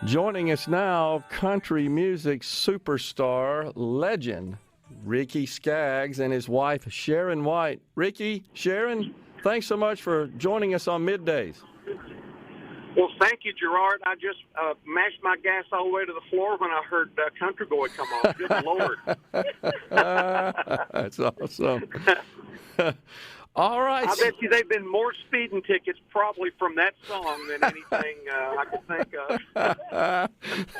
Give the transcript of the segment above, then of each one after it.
Joining us now, country music superstar legend Ricky Skaggs and his wife Sharon White. Ricky, Sharon, thanks so much for joining us on Middays. Well, thank you, Gerard. I just mashed my gas all the way to the floor when I heard Country Boy come on. Good Lord. That's awesome. All right. I bet you they've been more speeding tickets probably from that song than anything I could think of.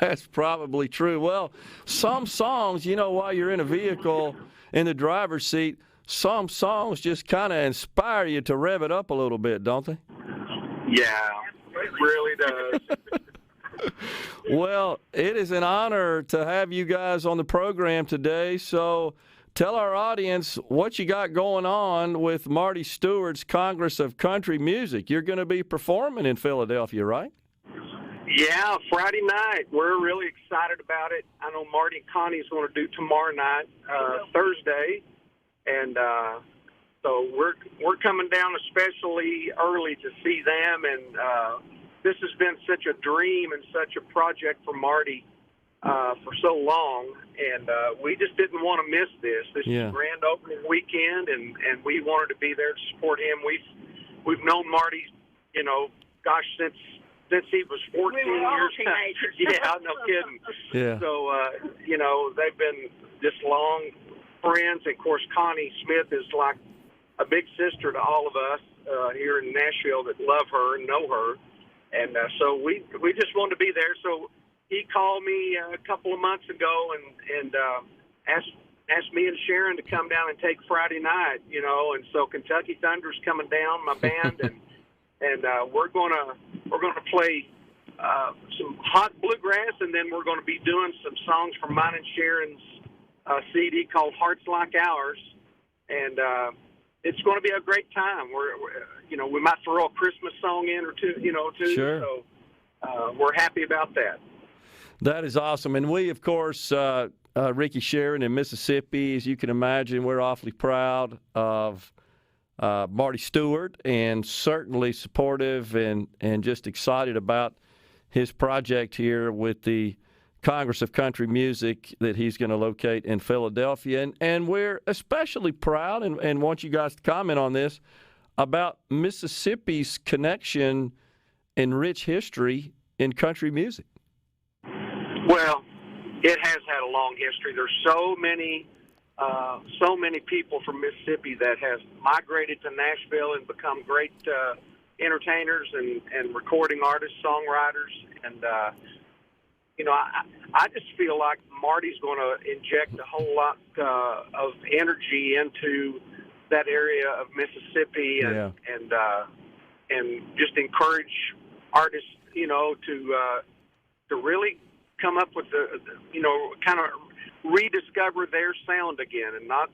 That's probably true. Well, some songs, while you're in a vehicle in the driver's seat, some songs just kind of inspire you to rev it up a little bit, don't they? Yeah, it really does. Well, it is an honor to have you guys on the program today. So tell our audience what you got going on with Marty Stuart's Congress of Country Music. You're going to be performing in Philadelphia, right? Yeah, Friday night. We're really excited about it. I know Marty and Connie's going to do tomorrow night, Thursday, and so we're coming down especially early to see them. And this has been such a dream and such a project for Marty for so long, and we just didn't want to miss this. This is grand opening weekend, and we wanted to be there to support him. We've known Marty, since he was 14 we were all years. Teenagers. Yeah, no kidding. Yeah. So they've been just long friends. And of course, Connie Smith is like a big sister to all of us here in Nashville that love her and know her, and so we just wanted to be there. So he called me a couple of months ago and asked me and Sharon to come down and take Friday night, and so Kentucky Thunder's coming down, my band, and we're gonna play some hot bluegrass, and then we're going to be doing some songs from mine and Sharon's CD called Hearts Like Ours, and it's going to be a great time. We might throw a Christmas song in or two, too. Sure. So we're happy about that. That is awesome. And we, of course, Ricky, Sharon in Mississippi, as you can imagine, we're awfully proud of Marty Stuart and certainly supportive and just excited about his project here with the Congress of Country Music that he's going to locate in Philadelphia. And we're especially proud and want you guys to comment on this about Mississippi's connection and rich history in country music. Well, it has had a long history. There's so many people from Mississippi that have migrated to Nashville and become great entertainers and recording artists, songwriters, and I just feel like Marty's going to inject a whole lot of energy into that area of Mississippi and just encourage artists, to really come up with kind of rediscover their sound again, and not,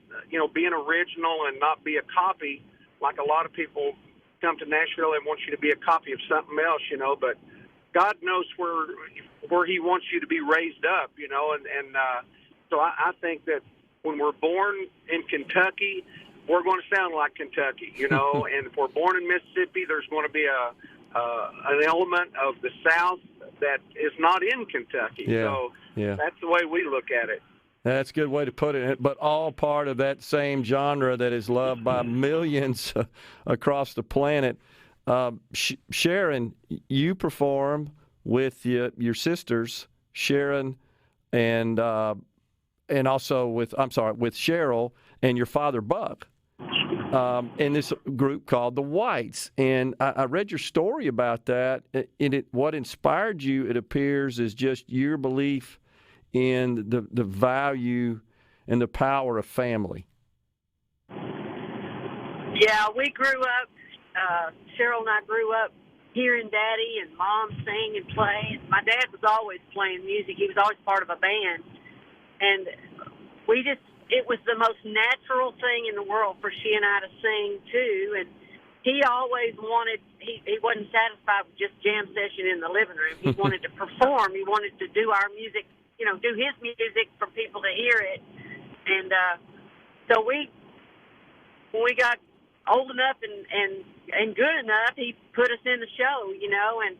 be an original and not be a copy like a lot of people come to Nashville and want you to be a copy of something else, but God knows where he wants you to be raised up, and so I think that when we're born in Kentucky, we're going to sound like Kentucky, and if we're born in Mississippi, there's going to be an element of the South that is not in Kentucky. So that's the way we look at it. That's a good way to put it, but all part of that same genre that is loved by millions across the planet. Sharon, you perform with your sisters, Sharon, and also with Cheryl and your father, Buck, in this group called the Whites. And I read your story about that. What inspired you, it appears, is just your belief in the value and the power of family. Yeah, we grew up, Cheryl and I grew up hearing Daddy and Mom sing and play. My dad was always playing music. He was always part of a band. And it was the most natural thing in the world for she and I to sing, too. And he always wanted, he wasn't satisfied with just jam session in the living room. He wanted to perform. He wanted to do our music, do his music for people to hear it. And so when we got old enough and good enough, he put us in the show, and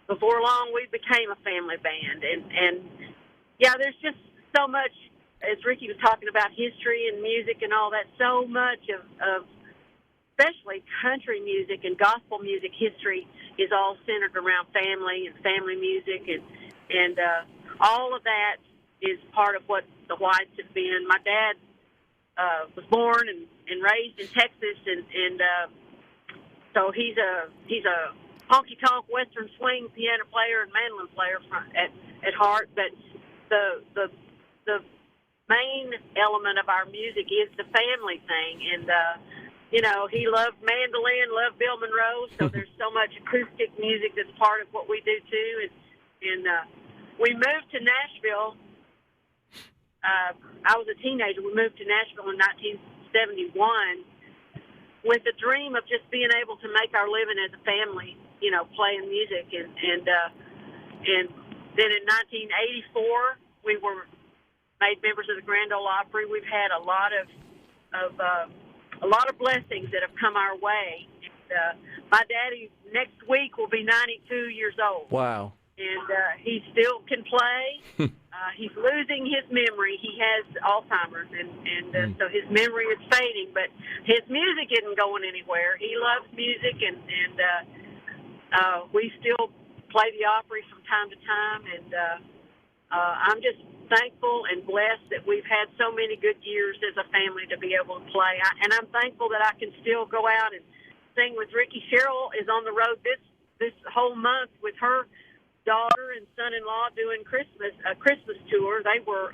before long, we became a family band. And yeah, there's just so much, as Ricky was talking about history and music and all that, so much of especially country music and gospel music history is all centered around family and family music. And all of that is part of what the Whites have been. My dad was born and raised in Texas, and so he's a honky-tonk Western swing piano player and mandolin player at heart. But the main element of our music is the family thing, and he loved mandolin, loved Bill Monroe. So there's so much acoustic music that's part of what we do too. And we moved to Nashville. I was a teenager. We moved to Nashville in 1971 with the dream of just being able to make our living as a family, playing music. And then in 1984, we were made members of the Grand Ole Opry. We've had a lot of blessings that have come our way. And, my daddy next week will be 92 years old. Wow. And he still can play. He's losing his memory. He has Alzheimer's, and so his memory is fading, but his music isn't going anywhere. He loves music, and we still play the Opry from time to time, and I'm just thankful and blessed that we've had so many good years as a family to be able to play. And I'm thankful that I can still go out and sing with Ricky. Cheryl is on the road this whole month with her daughter and son-in-law doing a Christmas tour. They were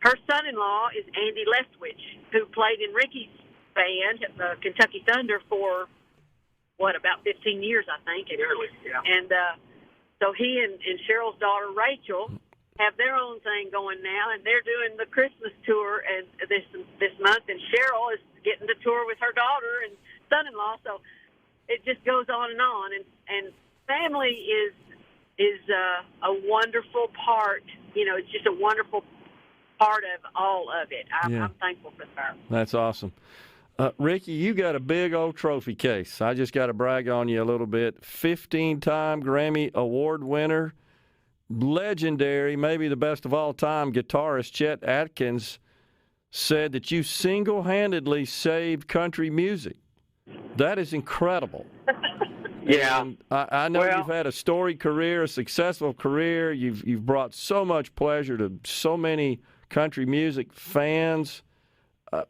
her son-in-law is Andy Leftwich, who played in Ricky's band, Kentucky Thunder, for about 15 years, I think. Nearly, yeah. And so he and Cheryl's daughter Rachel have their own thing going now, and they're doing the Christmas tour and this month. And Cheryl is getting to tour with her daughter and son-in-law. So it just goes on. And family is a wonderful part. It's just a wonderful part of all of it. I'm thankful for that. That's awesome. Ricky, you got a big old trophy case. I just got to brag on you a little bit. 15-time Grammy Award winner, legendary, maybe the best of all time guitarist Chet Atkins said that you single-handedly saved country music. That is incredible. Yeah. And I know you've had a storied career, a successful career. You've brought so much pleasure to so many country music fans.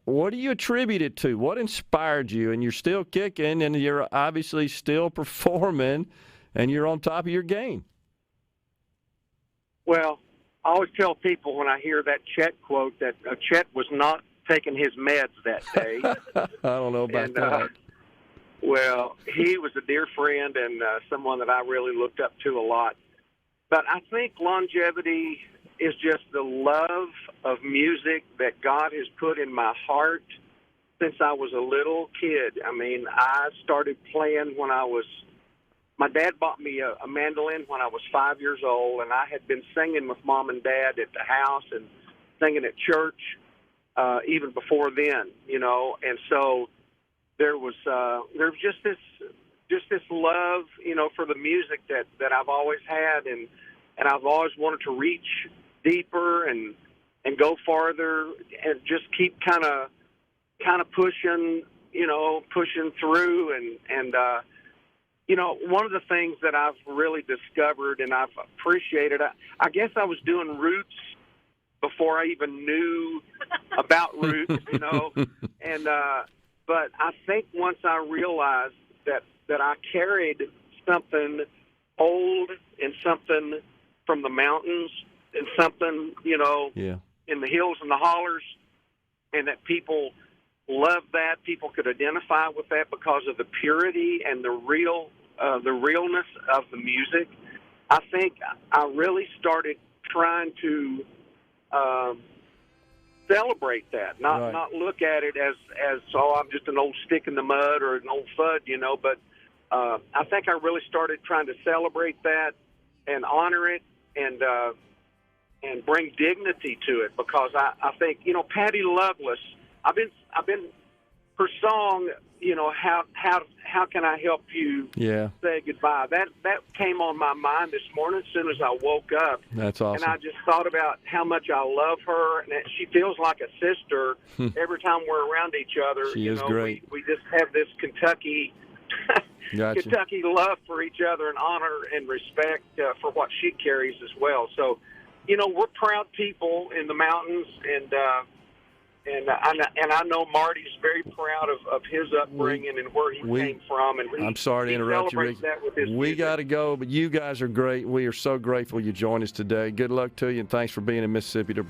What do you attribute it to? What inspired you? And you're still kicking, and you're obviously still performing, and you're on top of your game. Well, I always tell people when I hear that Chet quote that Chet was not taking his meds that day. I don't know about that. Well, he was a dear friend and someone that I really looked up to a lot. But I think longevity is just the love of music that God has put in my heart since I was a little kid. I mean, I started playing when my dad bought me a mandolin when I was 5 years old, and I had been singing with Mom and Dad at the house and singing at church even before then, and so there was just this love, for the music that I've always had, and I've always wanted to reach deeper and go farther and just keep kind of pushing through and one of the things that I've really discovered and I've appreciated, I guess I was doing roots before I even knew about roots, and but I think once I realized that I carried something old and something from the mountains and something, in the hills and the hollers, and that people loved that, people could identify with that because of the purity and the realness of the music. I think I really started trying to celebrate that, not look at it as I'm just an old stick in the mud or an old fud, but I think I really started trying to celebrate that and honor it and bring dignity to it, because I think Patty Loveless, I've been her song how can I help you say goodbye? That came on my mind this morning as soon as I woke up. That's awesome. And I just thought about how much I love her, and that she feels like a sister every time we're around each other. She is great. We just have this Kentucky Gotcha. Kentucky love for each other and honor and respect for what she carries as well. So, we're proud people in the mountains, and I know Marty's very proud of his upbringing and where he came from. And I'm sorry to interrupt you, Rick. We got to go, but you guys are great. We are so grateful you joined us today. Good luck to you, and thanks for being in Mississippi to